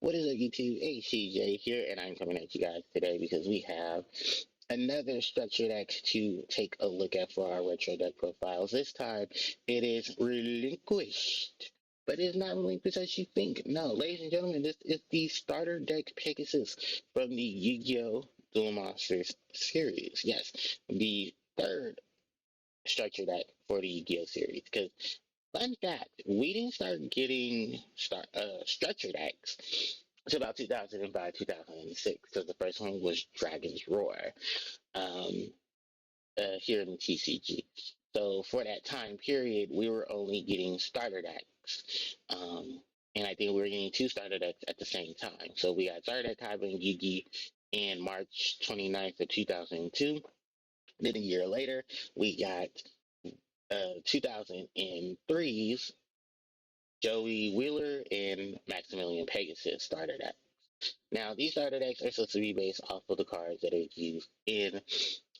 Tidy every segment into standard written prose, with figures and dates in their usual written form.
What is up, YouTube? HCJ here, and I'm coming at you guys today because we have another structure deck to take a look at for our retro deck profiles. This time, it is Relinquished, but it's not relinquished as you think. No, ladies and gentlemen, this is the starter deck Pegasus from the Yu-Gi-Oh! Duel Monsters series. Yes, the third structure deck for the Yu-Gi-Oh! Series. Because fun fact, we didn't start getting structure decks until about 2005, 2006, because the first one was Dragon's Roar um, here in the TCG. So for that time period, we were only getting starter decks. And I think we were getting two starter decks at the same time. So we got starter deck Kaiba and Yugi in March 29th of 2002. Then a year later, we got 2003's Joey Wheeler and Maximillian Pegasus starter decks. Now, these starter decks are supposed to be based off of the cards that are used in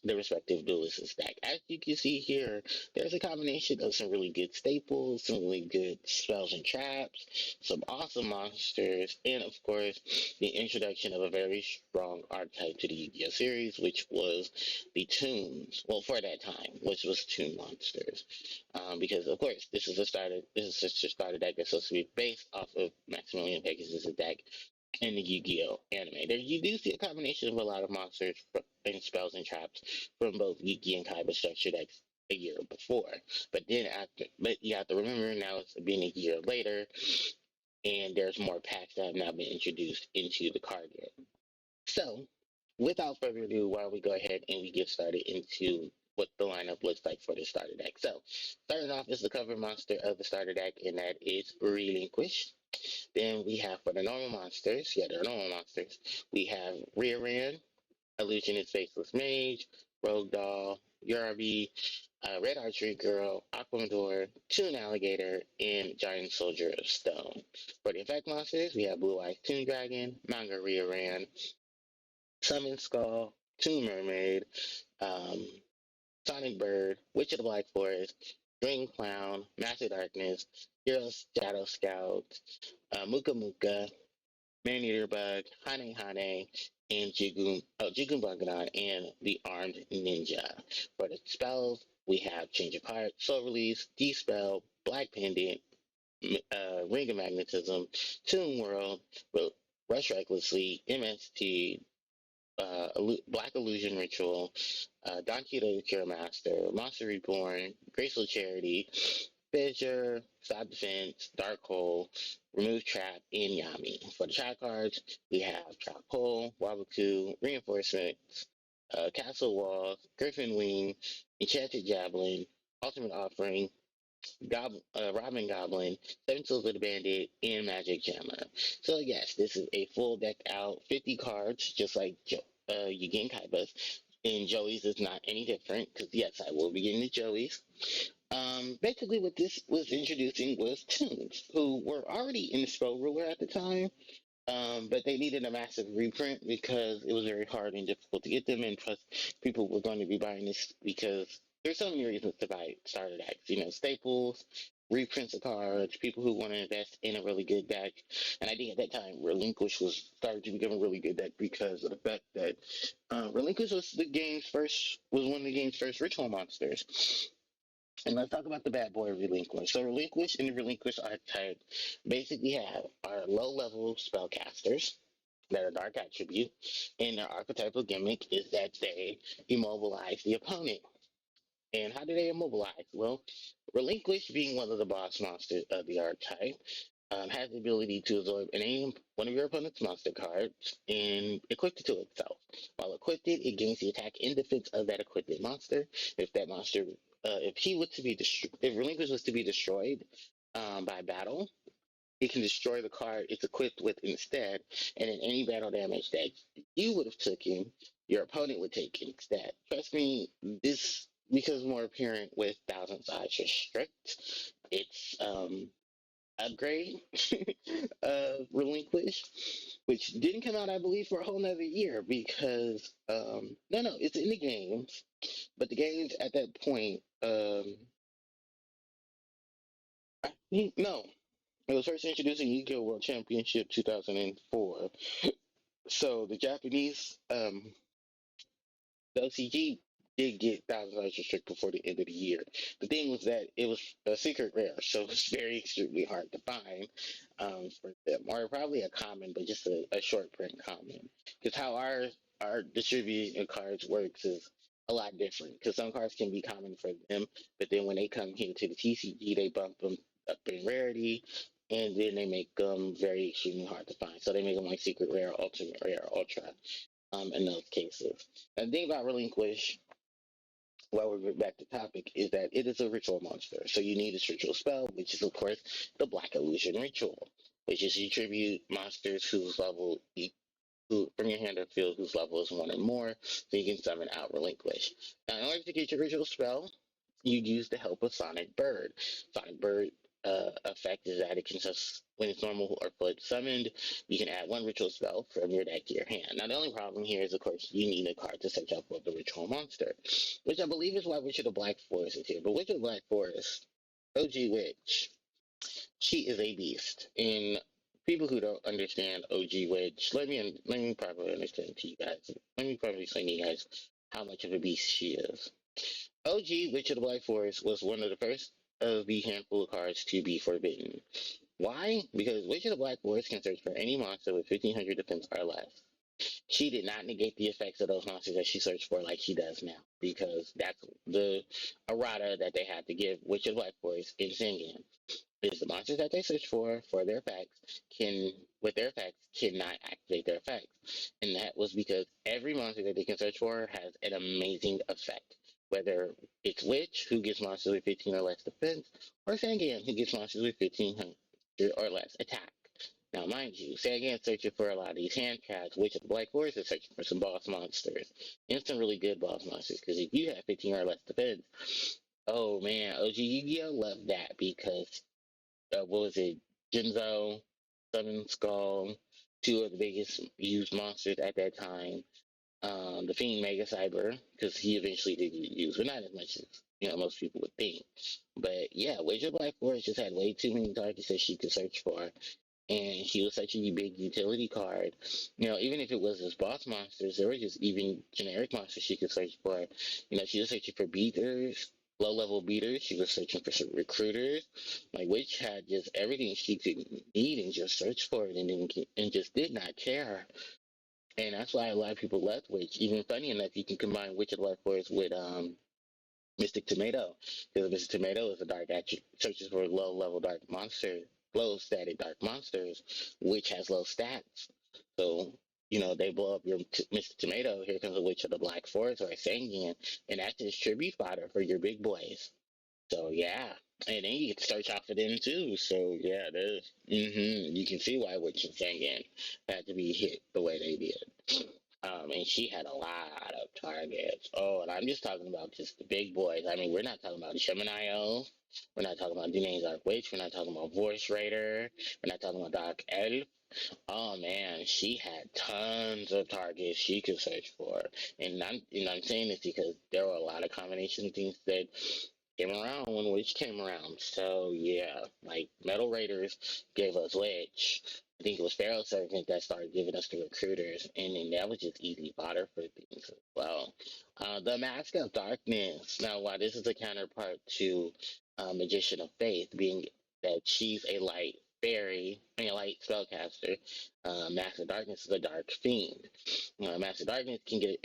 the respective duelist deck. As you can see here, there's a combination of some really good staples, some really good spells and traps, some awesome monsters, and of course, the introduction of a very strong archetype to the Yu-Gi-Oh series, which was the Toons. Well, for that time, which was Toon monsters, because of course, this is just a starter deck that's supposed to be based off of Maximilian Pegasus' deck in the Yu-Gi-Oh anime. There you do see a combination of a lot of monsters and spells and traps from both Yugi and Kaiba structure decks a year before. But you have to remember now it's been a year later, and there's more packs that have now been introduced into the card game. So, without further ado, why don't we go ahead and we get started into what the lineup looks like for the starter deck. So, starting off is the cover monster of the starter deck, and that is Relinquished. Then we have for the normal monsters, yeah, they're normal monsters. We have Rear Illusionist Faceless Mage, Rogue Doll, Yarabi, Red Archery Girl, Aquamador, Toon Alligator, and Giant Soldier of Stone. For the effect monsters, we have Blue Eyes Toon Dragon, Manga Rearan, Summon Skull, Toon Mermaid, um, Sonic Bird, Witch of the Black Forest, Dream Clown, Master Darkness, Hero Shadow Scout, Muka Muka, Man-Eater Bug, Hane Hane, and Jigun Banganon, and the Armed Ninja. For the spells, we have Change of Heart, Soul Release, Dispel, Black Pendant, Ring of Magnetism, Toon World, Rush Recklessly, MST, Black Illusion Ritual, Don Quixote the Cure Master, Monster Reborn, Graceful Charity, Fissure, Stop Defense, Dark Hole, Remove Trap, and Yami. For the trap cards, we have Trap Hole, Wabaku, Reinforcements, Castle Walls, Griffin Wing, Enchanted Javelin, Ultimate Offering, Robin Goblin, Seven Tools of the Bandit, and Magic Jammer. So yes, this is a full deck out, 50 cards, just like you get in Kaiba's. And Joey's is not any different, because yes, I will be getting the Joey's. Basically, what this was introducing was Toons, who were already in the Spell Ruler at the time, but they needed a massive reprint because it was very hard and difficult to get them, and plus, people were going to be buying this because there's so many reasons to buy starter decks. You know, staples, reprints of cards, people who want to invest in a really good deck. And I think at that time, Relinquish was started to become a really good deck because of the fact that Relinquish was one of the game's first ritual monsters. And let's talk about the bad boy Relinquish. So Relinquish and the Relinquish archetype basically have our low level spellcasters that are dark attribute, and their archetypal gimmick is that they immobilize the opponent. And how do they immobilize? Well, Relinquish, being one of the boss monsters of the archetype, has the ability to absorb any one of your opponent's monster cards and equip it to itself. While equipped, it gains the attack and defense of that equipped monster. If that monster, if he was to be if Relinquish was to be destroyed by battle, it can destroy the card it's equipped with instead, and then any battle damage that you would have taken, your opponent would take instead. Trust me, this becomes more apparent with Thousand Sides Restrict. It's upgrade Relinquish, which didn't come out, I believe, for a whole nother year because no, it's in the games, but the games at that point, I think no. It was first introduced in Yu-Gi-Oh! World Championship 2004. So the Japanese the OCG did get $1,000 restrict before the end of the year. The thing was that it was a secret rare, so it's very extremely hard to find for them, or probably a common, but just a short print common. Because how our distribution of cards works is a lot different. Because some cards can be common for them, but then when they come here to the TCG, they bump them up in rarity, and then they make them very extremely hard to find. So they make them like secret rare, ultimate rare, ultra in those cases. And the thing about Relinquish, while we're back to topic, is that it is a ritual monster. So you need a ritual spell, which is, of course, the Black Illusion Ritual, which is you tribute monsters whose level who from your hand or field whose level is one or more, so you can summon out Relinquish. Now, in order to get your ritual spell, you use the help of Sonic Bird. Sonic Bird effect is that it can just when it's normal or fully summoned, you can add one ritual spell from your deck to your hand. Now the only problem here is of course you need a card to search up for the ritual monster, which I believe is why Witch of the Black Forest is here. But Witch of the Black Forest, OG Witch, she is a beast. And people who don't understand OG Witch, let me probably understand to you guys. Let me probably explain to you guys how much of a beast she is. OG Witch of the Black Forest was one of the first of the handful of cards to be forbidden. Why? Because Witch of the Black Forest can search for any monster with 1500 defense or less. She did not negate the effects of those monsters that she searched for like she does now, because that's the errata that they had to give Witch of the Black Forest in Zingan is the monsters that they search for their effects can with their effects cannot activate their effects. And that was because every monster that they can search for has an amazing effect. Whether it's Witch, who gets monsters with 15 or less defense, or Sangan, who gets monsters with 1500 or less attack. Now, mind you, Sangan's searching for a lot of these hand traps, Witch of the Black Forest is searching for some boss monsters. And some really good boss monsters, because if you have 15 or less defense, oh man, OG Yu-Gi-Oh! Love that because what was it? Jinzo, Sun Skull, two of the biggest used monsters at that time. The Fiend Mega Cyber, because he eventually did get used, but not as much as most people would think. But yeah, Wager Black Forest just had way too many targets that she could search for, and she was such a big utility card. Even if it was his boss monsters, there were just even generic monsters she could search for. She was searching for beaters, low level beaters. She was searching for some recruiters, like which had just everything she could need and just search for it and just did not care. And that's why a lot of people left Witch. Even funny enough, you can combine Witch of the Black Forest with Mystic Tomato, because Mystic Tomato is a dark that searches for low level dark monsters, low static dark monsters, which has low stats. So, they blow up your Mr. Tomato. Here comes a Witch of the Black Forest or a Sanguine, and that's just tribute fodder for your big boys. So, yeah. And then you get to search out for them too. So, yeah, you can see why Witch and Sanguine had to be hit the way they did. And she had a lot of targets. Oh, and I'm just talking about just the big boys. I mean, we're not talking about Gemini. We're not talking about Dune's Dark Witch. We're not talking about Voice Raider. We're not talking about Dark Elf. Oh man, she had tons of targets she could search for, and I'm saying this because there were a lot of combination things that came around when Witch came around. So yeah, like Metal Raiders gave us Witch. I think it was Pharaoh Servant that started giving us the recruiters, and then that was just easy fodder for things as well. The Mask of Darkness. Now, while this is a counterpart to Magician of Faith, being that she's a light fairy, I mean, a light spellcaster, Mask of Darkness is a dark fiend. Mask of Darkness can get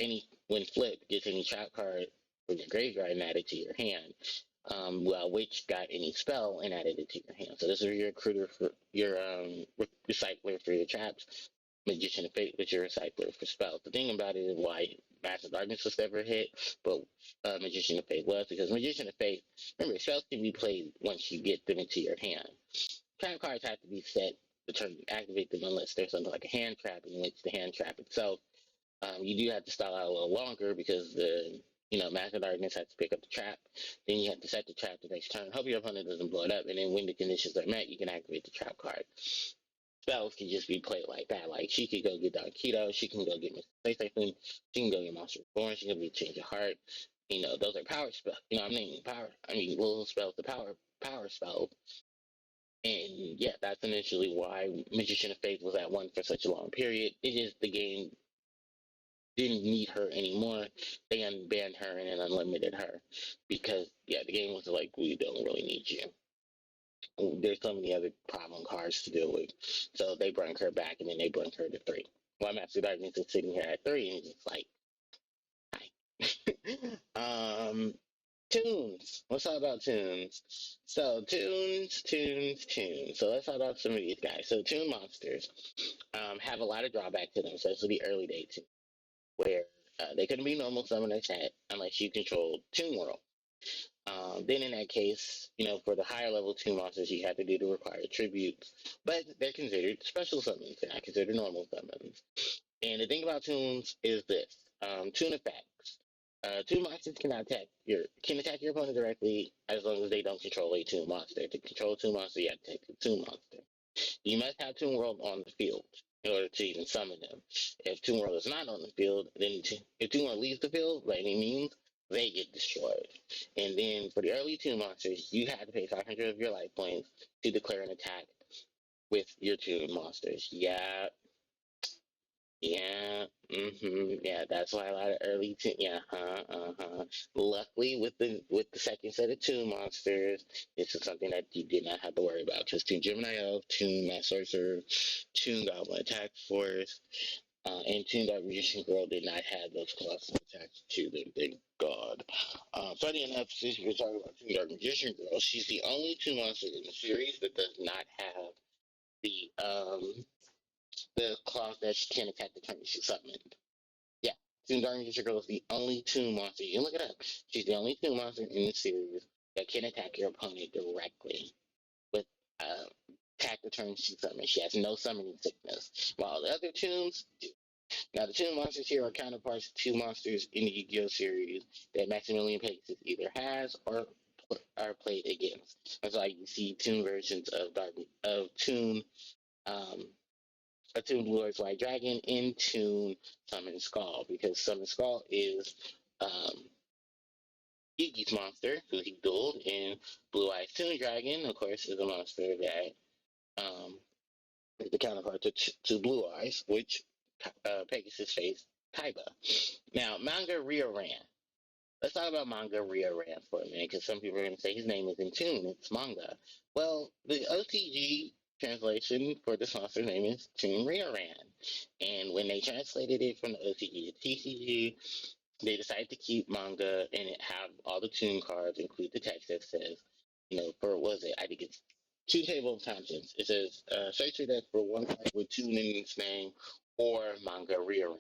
when flipped, gets any trap card from your graveyard and add it to your hand. Well, which got any spell and added it to your hand. So this is your recruiter for your recycler for your traps, magician of fate with your recycler for spells. The thing about it is why Master Darkness was never hit, but Magician of Fate was, because Magician of Fate, remember, spells can be played once you get them into your hand. Trap cards have to be set to turn activate them unless there's something like a hand trap in which the hand trap itself you do have to stall out a little longer because the Master Darkness has to pick up the trap. Then you have to set the trap the next turn. Hope your opponent doesn't blow it up, and then when the conditions are met, you can activate the trap card. Spells can just be played like that. Like she could go get Don Keto, she can go get Mr. PlayStation, she can go get Monster Reborn, she can be Change of Heart. Those are power spells. I mean power. I mean little spells. The power spells. And yeah, that's initially why Magician of Faith was at one for such a long period. It is the game didn't need her anymore. They unbanned her and then unlimited her because yeah, the game was like, we don't really need you. There's so many other problem cards to deal with, so they bring her back and then they bring her to three. Well, Master Darkness is sitting here at three and it's like, hi. Toons. Let's talk about Toons. So Toons. So let's talk about some of these guys. So Toon monsters have a lot of drawback to them, especially the early days, where they couldn't be normal summon attack unless you controlled Toon World. Then in that case, for the higher level Toon monsters, you have to do the required tributes, but they're considered special summons. They're not considered normal summons. And the thing about Toons is this: Toon effects. Toon monsters can attack your opponent directly as long as they don't control a Toon monster. To control a Toon monster, you have to take the Toon monster. You must have Toon World on the field in order to even summon them. If Toon World is not on the field, then if Toon World leaves the field by any means, they get destroyed. And then for the early Toon monsters, you have to pay 500 of your life points to declare an attack with your Toon monsters. Yeah, yeah, that's why a lot of early yeah, Luckily, with the second set of Toon monsters, this is something that you did not have to worry about. Because Toon Gemini Elf, Toon Mass Sorcerer, Toon Goblin Attack Force, and Toon Dark Magician Girl did not have those colossal attacks to them. Thank God. Funny enough, since we're talking about Toon Dark Magician Girl, she's the only Toon monster in the series that does not have the clause that she can't attack the turn she's summoned. Yeah, Toon Dark Magician Girl is the only Toon monster. You can look it up. She's the only Toon monster in the series that can attack your opponent directly with uh, attack the turn she's summoned. She has no summoning sickness. While the other Toons do. Now, the Toon monsters here are counterparts to monsters in the Yu-Gi-Oh series that Maximillian Pegasus either has or are played against. That's why you see Toon versions of Toon um, a Toon Blue Eyes White Dragon in Toon Summon Skull, because Summon Skull is Yugi's monster, who he dueled, and Blue Eyes Toon Dragon, of course, is a monster that um, is the counterpart to Blue Eyes, which Pegasus faced Kaiba. Now, Manga Rioran. Let's talk about Manga Rioran for a minute, because some people are going to say his name is in Toon, it's manga. Well, the OTG translation for this monster's name is Toon Rioran. And when they translated it from the OTG to TCG, they decided to keep manga and have all the Toon cards include the text that says, for what was it? I think it's Toon Table of Contents. It says, search your deck for one card with Toon in its name or Manga Rioran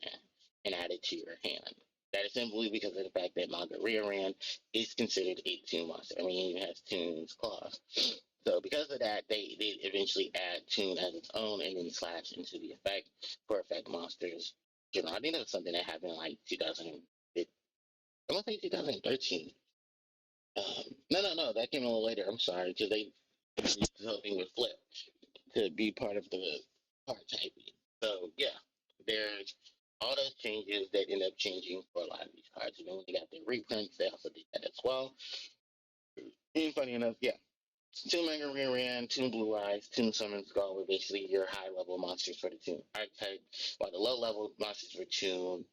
and add it to your hand. That is simply because of the fact that Manga Rioran is considered a Toon monster. I mean, it even has Toon's claws. So because of that, they eventually add Toon as its own and then slash into the effect for effect monsters. I think that was something that happened in like 2000. I want to say 2013. No, that came a little later. I'm sorry, because they used the whole thing with Flip to be part of the card typing. So yeah, there's all those changes that end up changing for a lot of these cards. And then when they got their reprints, they also did that as well. And funny enough, yeah, Toon Mega Ran, Toon Blue Eyes, Toon Summon Skull were basically your high level monsters for the Toon archetype, while the low level monsters were Toon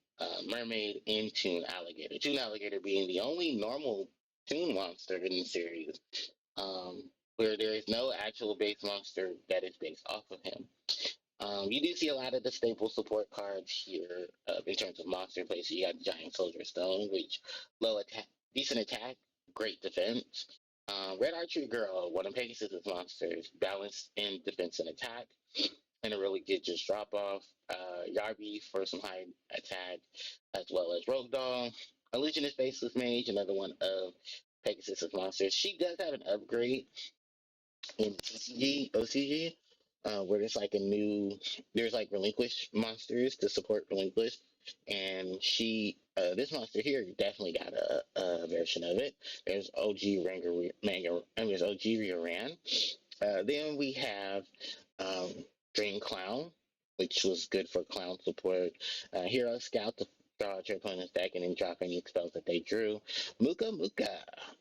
Mermaid and Toon Alligator. Toon Alligator being the only normal Toon monster in the series, where there is no actual base monster that is based off of him. You do see a lot of the staple support cards here in terms of monster play. So you got Giant Soldier Stone, which low attack, decent attack, great defense. Red Archery Girl, one of Pegasus' monsters, balanced in defense and attack, and a really good just drop off. Yarby for some high attack, as well as Rogue Doll. Illusionist Faceless Mage, another one of Pegasus' monsters. She does have an upgrade in OCG, where there's like Relinquished monsters to support Relinquished, and this monster here definitely got a version of it. There's OG there's OG Rioran. Then we have Dream Clown, which was good for clown support. Hero Scout, the draw out your opponent's deck and then drop any spells that they drew. Muka Muka.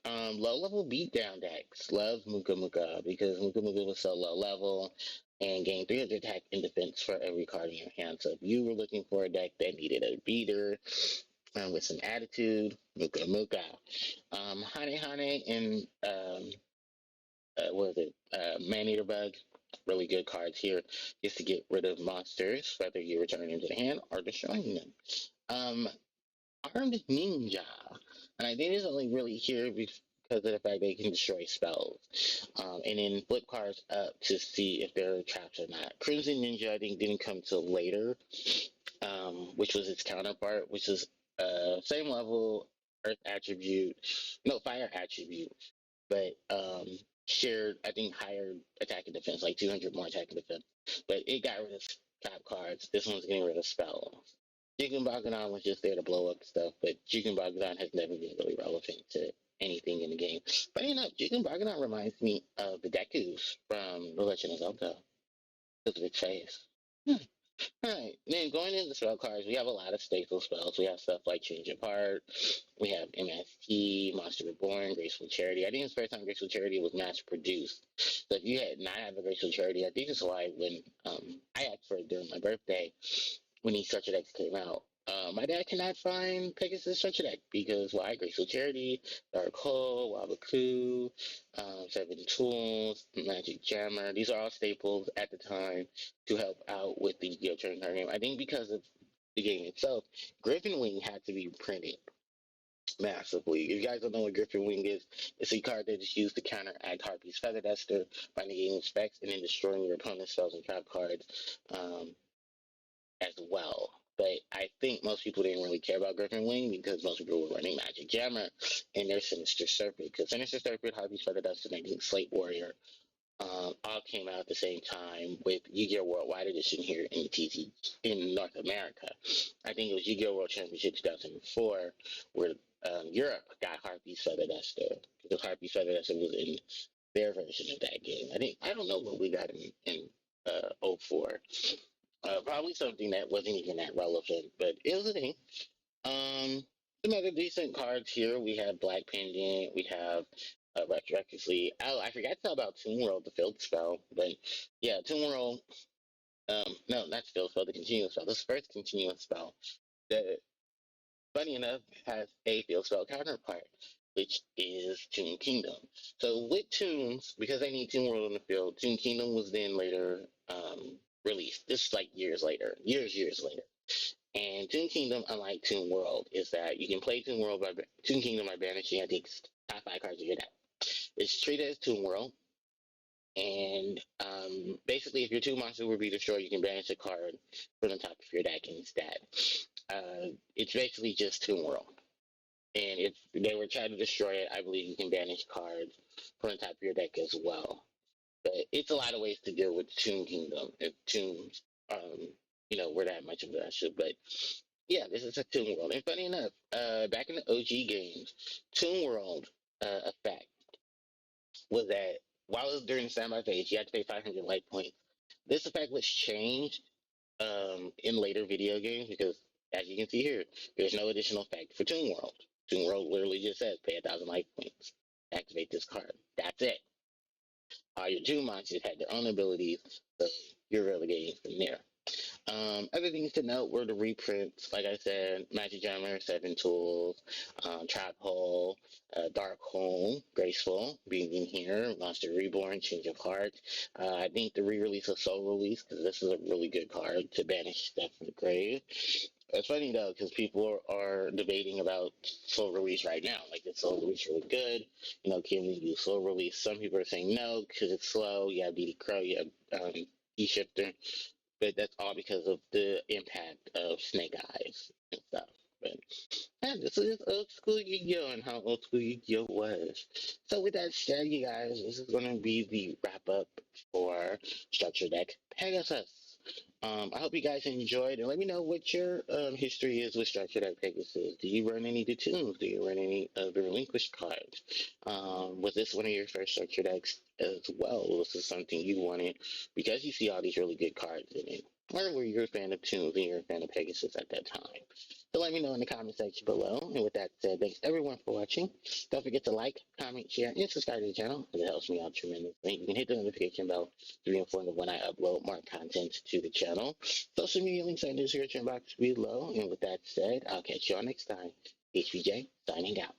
Low level beatdown decks. Love Muka Muka because Muka Muka was so low level and gained 300 attack and defense for every card in your hand. So if you were looking for a deck that needed a beater with some attitude, Muka Muka. Hane Hane and what is it? Man Eater Bug. Really good cards here just to get rid of monsters, whether you return them to the hand or destroying them. Armed Ninja. And I think it's only really here because of the fact they can destroy spells. And then flip cards up to see if they're traps or not. Crimson Ninja, I think, didn't come till later, which was its counterpart, which is same level, Earth attribute, no, Fire attribute, but shared, I think, higher attack and defense, like 200 more attack and defense. But it got rid of trap cards. This one's getting rid of spells. Jigen Bagadan was just there to blow up stuff, but Jigen Bagadan has never been really relevant to anything in the game. Funny enough, Jigen Bagadan reminds me of the Dekus from The Legend of Zelda. Because of its face. Alright, then going into spell cards, we have a lot of staple spells. We have stuff like Change of Heart, we have MST, Monster Reborn, Graceful Charity. I think it's the first time Graceful Charity was mass produced. So if you had not had a Graceful Charity, I think that's why when I asked for it during my birthday, when these structure decks came out, my dad cannot find Pegasus structure deck because why? Graceful Charity, Dark Hole, Wabaku, Seven Tools, Magic Jammer. These are all staples at the time to help out with the Yu-Gi-Oh! Trading Card game. I think because of the game itself, Griffin Wing had to be printed massively. If you guys don't know what Griffin Wing is, it's a card that is used to counteract Harpie's Feather Duster by negating specs and then destroying your opponent's spells and trap cards. As well. But I think most people didn't really care about Griffin Wing because most people were running Magic Jammer and their Sinister Serpent. Because Sinister Serpent, Harvey's Feather Dust, and I think Slate Warrior all came out at the same time with Yu-Gi-Oh! Worldwide Edition here in TC in North America. I think it was Yu-Gi-Oh! World Championship 2004 where Europe got Harpie's Feather Duster because Harpie's Feather Duster was in their version of that game. I don't know what we got in 04. Probably something that wasn't even that relevant, but it was a thing. Some other decent cards here. We have Black Pendant. We have Recklessly. Oh, I forgot to tell about Toon World, the field spell. But yeah, Toon World. No, not the field spell, the continuous spell. This first continuous spell that, funny enough, has a field spell counterpart, which is Toon Kingdom. So with Toons, because they need Toon World in the field, Toon Kingdom was then later released. This is like years later, years later. And Toon Kingdom, unlike Toon World, is that you can play Toon Kingdom by banishing, I think, top 5 cards of your deck. It's treated as Toon World, and basically, if your 2 monsters will be destroyed, you can banish a card from the top of your deck instead. It's basically just Toon World. And if they were trying to destroy it, I believe you can banish cards from the top of your deck as well. But it's a lot of ways to deal with Toon Kingdom if Toons, were that much of an issue. But yeah, this is a Toon World. And funny enough, back in the OG games, Toon World effect was that while it was during the standby phase, you had to pay 500 life points. This effect was changed in later video games because, as you can see here, there's no additional effect for Toon World. Toon World literally just says pay 1,000 life points, activate this card. That's it. Your Toon monsters had their own abilities, so you're relegating from there. Other things to note were the reprints. Like I said, Magic Jammer, Seven Tools, Trap Hole, Dark Hole, Graceful, being in here, Monster Reborn, Change of Heart. I think the re-release of Soul Release, because this is a really good card to banish stuff from the grave. It's funny though, because people are debating about Soul Release right now. Like, is Soul Release really good? Can we do Soul Release? Some people are saying no, because it's slow. You have BD Crow, you have E-Shifter. But that's all because of the impact of Snake Eyes and stuff. But yeah, this is old school Yu-Gi-Oh! And how old school Yu-Gi-Oh! Was. So with that said, you guys, this is going to be the wrap-up for Structure Deck Pegasus. I hope you guys enjoyed, and let me know what your history is with Structure Deck Pegasus. Do you run any Toons? Do you run any of the Relinquished cards? Was this one of your first Structure decks as well? Was this something you wanted because you see all these really good cards in it? Or were you a fan of Toons and you're a fan of Pegasus at that time? So let me know in the comment section below. And with that said, thanks everyone for watching. Don't forget to like, comment, share, and subscribe to the channel, as it helps me out tremendously. You can hit the notification bell to be informed of when I upload more content to the channel. Social media links are in the description box below. And with that said, I'll catch you all next time. HBJ signing out.